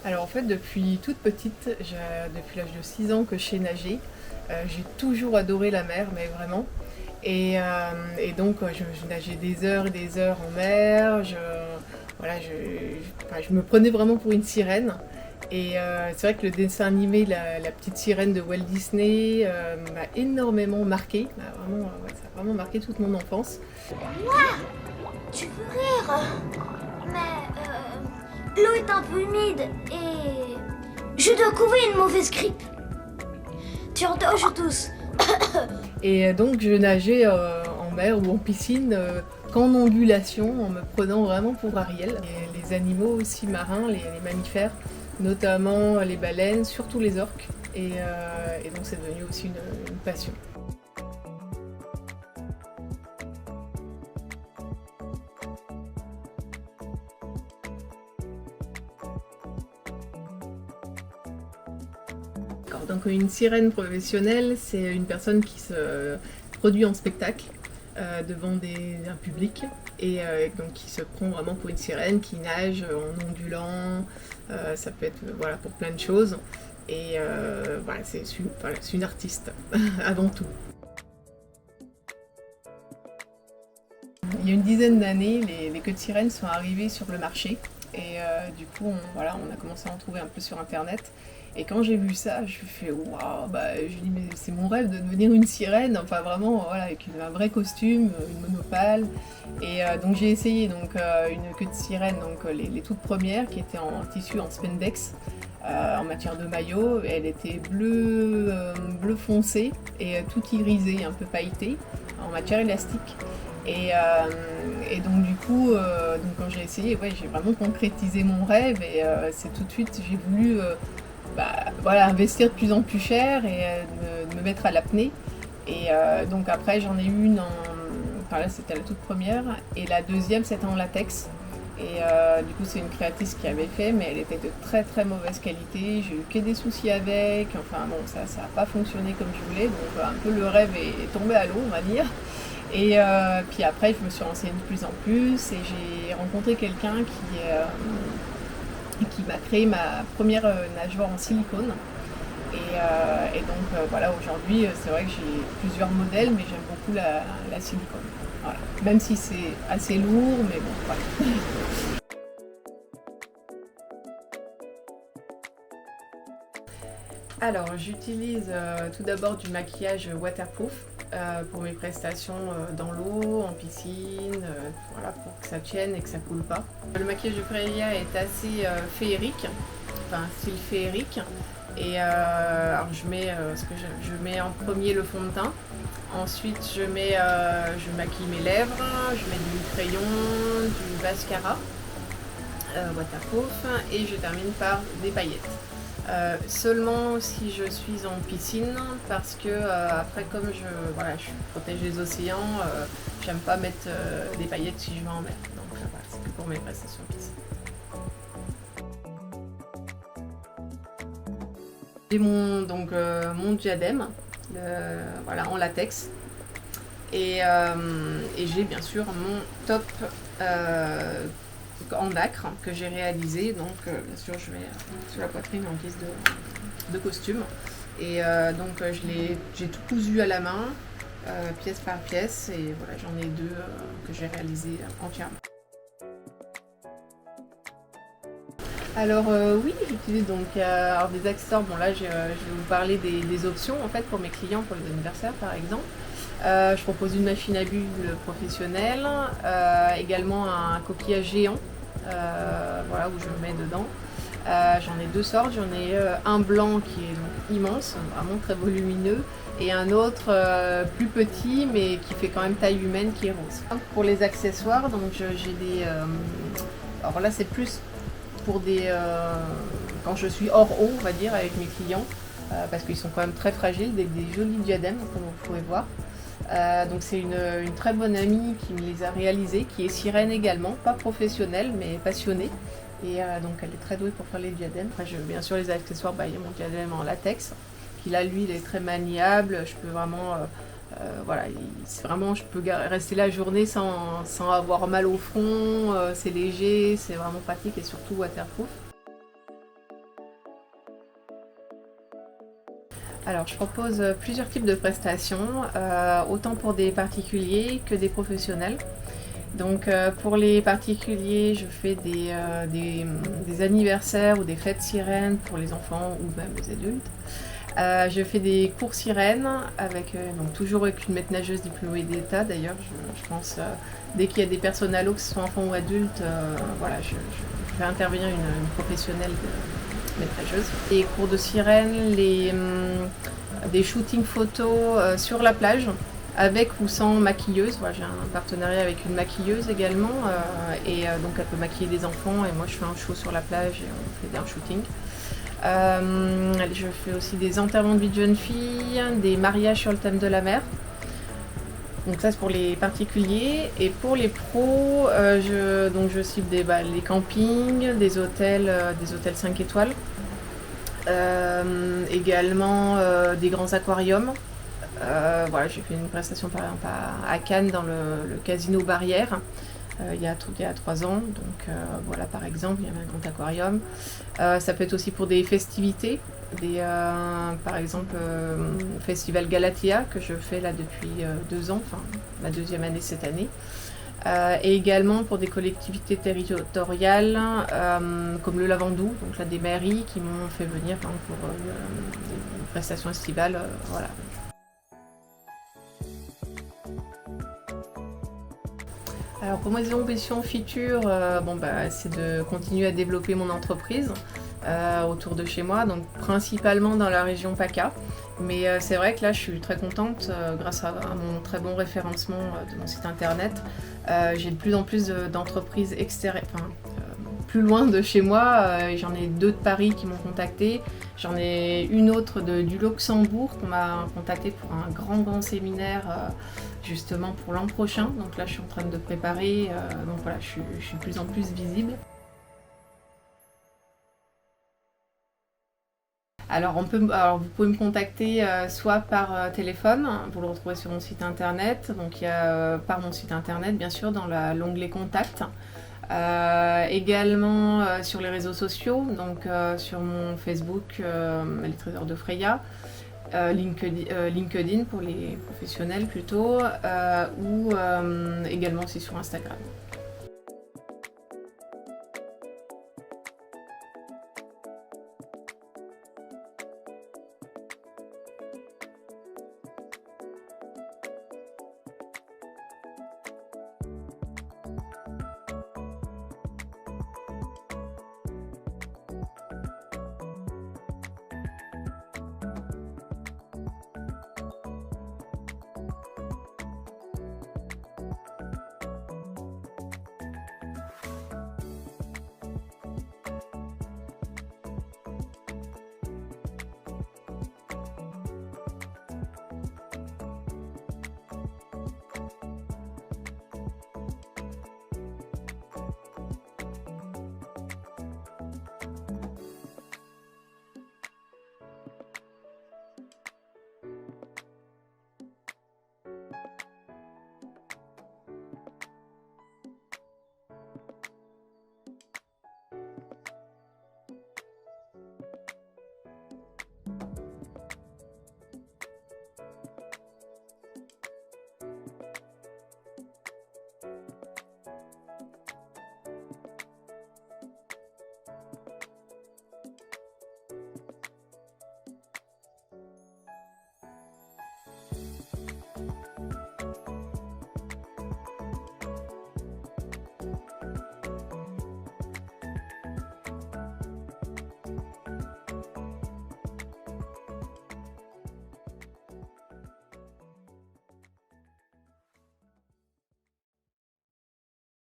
Alors en fait, depuis toute petite, depuis l'âge de 6 ans que je sais nager, j'ai toujours adoré la mer, mais vraiment. Et donc je nageais des heures et des heures en mer, voilà, enfin, je me prenais vraiment pour une sirène. Et c'est vrai que le dessin animé La petite sirène de Walt Disney m'a énormément marqué, ouais, ça a vraiment marqué toute mon enfance. Tu peux rire, mais l'eau est un peu humide et je dois couver une mauvaise grippe. Tu entends, je tousse. Et donc je nageais en mer ou en piscine qu'en ondulation, en me prenant vraiment pour Ariel. Et les animaux aussi marins, les mammifères, notamment les baleines, surtout les orques. Et donc c'est devenu aussi une passion. Donc une sirène professionnelle, c'est une personne qui se produit en spectacle devant un public et donc qui se prend vraiment pour une sirène, qui nage en ondulant, ça peut être voilà, pour plein de choses. Et voilà, c'est une artiste avant tout. Il y a une dizaine d'années, les queues de sirène sont arrivées sur le marché. Et du coup, voilà, on a commencé à en trouver un peu sur internet. Et quand j'ai vu ça, je me suis fait waouh, bah, je dis mais c'est mon rêve de devenir une sirène, enfin vraiment, voilà, avec un vrai costume, une monopale. Et donc j'ai essayé une queue de sirène, donc les toutes premières qui étaient en tissu en spandex. En matière de maillot, elle était bleu foncé et tout irisé, un peu pailleté, en matière élastique. Et donc du coup, donc quand j'ai essayé, ouais, j'ai vraiment concrétisé mon rêve et c'est tout de suite, j'ai voulu voilà, investir de plus en plus cher et de me mettre à l'apnée. Et donc après, j'en ai eu une enfin là c'était la toute première, et la deuxième c'était en latex. Et du coup, c'est une créatrice qui avait fait, mais elle était de très très mauvaise qualité. J'ai eu que des soucis avec. Enfin bon, ça n'a pas fonctionné comme je voulais. Donc un peu le rêve est tombé à l'eau, on va dire. Et puis après, je me suis renseignée de plus en plus et j'ai rencontré quelqu'un qui m'a créé ma première nageoire en silicone. Et donc voilà, aujourd'hui, c'est vrai que j'ai plusieurs modèles, mais j'aime beaucoup la silicone. Voilà. Même si c'est assez lourd, mais bon, voilà. Alors, j'utilise tout d'abord du maquillage waterproof pour mes prestations dans l'eau, en piscine, voilà, pour que ça tienne et que ça coule pas. Le maquillage de Freya est assez féerique, enfin style féerique. Et alors je mets en premier le fond de teint. Ensuite, je maquille mes lèvres, je mets du crayon, du mascara waterproof et je termine par des paillettes. Seulement si je suis en piscine, parce que après comme voilà, je protège les océans, j'aime pas mettre des paillettes si je vais en mer. Donc voilà, c'est que pour mes prestations en piscine. J'ai mon diadème voilà, en latex. Et j'ai bien sûr mon top en nacre que j'ai réalisé. Donc bien sûr je mets sur la poitrine en guise de costume. Et j'ai tout cousu à la main, pièce par pièce. Et voilà, j'en ai deux que j'ai réalisées entièrement. Alors oui, j'utilise alors des accessoires. Bon là, je vais vous parler des options en fait pour mes clients pour les anniversaires par exemple. Je propose une machine à bulles professionnelle, également un coquillage géant, voilà, où je mets dedans. J'en ai deux sortes, j'en ai un blanc qui est donc immense, vraiment très volumineux, et un autre plus petit mais qui fait quand même taille humaine, qui est rose. Pour les accessoires, donc j'ai des... alors là c'est plus pour quand je suis hors eau, on va dire, avec mes clients, parce qu'ils sont quand même très fragiles, des jolis diadèmes comme vous pouvez voir. Donc c'est une très bonne amie qui me les a réalisés, qui est sirène également, pas professionnelle mais passionnée. Et donc elle est très douée pour faire les diadèmes. Après, bien sûr les accessoires, il y a mon diadème en latex, qui là lui il est très maniable, je peux vraiment... voilà, c'est vraiment, je peux rester la journée sans avoir mal au front, c'est léger, c'est vraiment pratique et surtout waterproof. Alors, je propose plusieurs types de prestations, autant pour des particuliers que des professionnels. Donc, pour les particuliers, je fais des anniversaires ou des fêtes sirènes pour les enfants ou même les adultes. Je fais des cours sirènes avec donc toujours avec une maître nageuse diplômée d'État. D'ailleurs, je pense dès qu'il y a des personnes à l'eau, que ce soit enfants ou adultes, voilà, je fais intervenir une professionnelle de maître nageuse. Les cours de sirène, des shootings photos sur la plage, avec ou sans maquilleuse. Voilà, j'ai un partenariat avec une maquilleuse également, donc elle peut maquiller des enfants et moi je fais un show sur la plage et on fait un shooting. Je fais aussi des enterrements de vie de jeunes filles, des mariages sur le thème de la mer. Donc ça c'est pour les particuliers. Et pour les pros, je cible les campings, des hôtels 5 étoiles. Également des grands aquariums. Voilà, j'ai fait une prestation par exemple à Cannes dans le casino Barrière. Il y a 3 ans, donc voilà par exemple, il y avait un grand aquarium. Ça peut être aussi pour des festivités, par exemple Festival Galatea que je fais là depuis 2 ans, enfin ma 2e année cette année. Et également pour des collectivités territoriales comme le Lavandou, donc là des mairies qui m'ont fait venir pour des prestations estivales, voilà. Alors pour mes ambitions futures, c'est de continuer à développer mon entreprise autour de chez moi, donc principalement dans la région PACA. Mais c'est vrai que là je suis très contente grâce à mon très bon référencement de mon site internet. J'ai de plus en plus d'entreprises extérieures, plus loin de chez moi. J'en ai 2 de Paris qui m'ont contacté. J'en ai une autre du Luxembourg qu'on m'a contacté pour un grand séminaire justement pour l'an prochain. Donc là je suis en train de préparer, donc voilà, je suis de plus en plus visible. Alors vous pouvez me contacter soit par téléphone, vous le retrouvez sur mon site internet, donc il y a par mon site internet bien sûr dans l'onglet contact. Également sur les réseaux sociaux, donc sur mon Facebook, les Trésors de Freya, LinkedIn pour les professionnels plutôt, ou également aussi sur Instagram.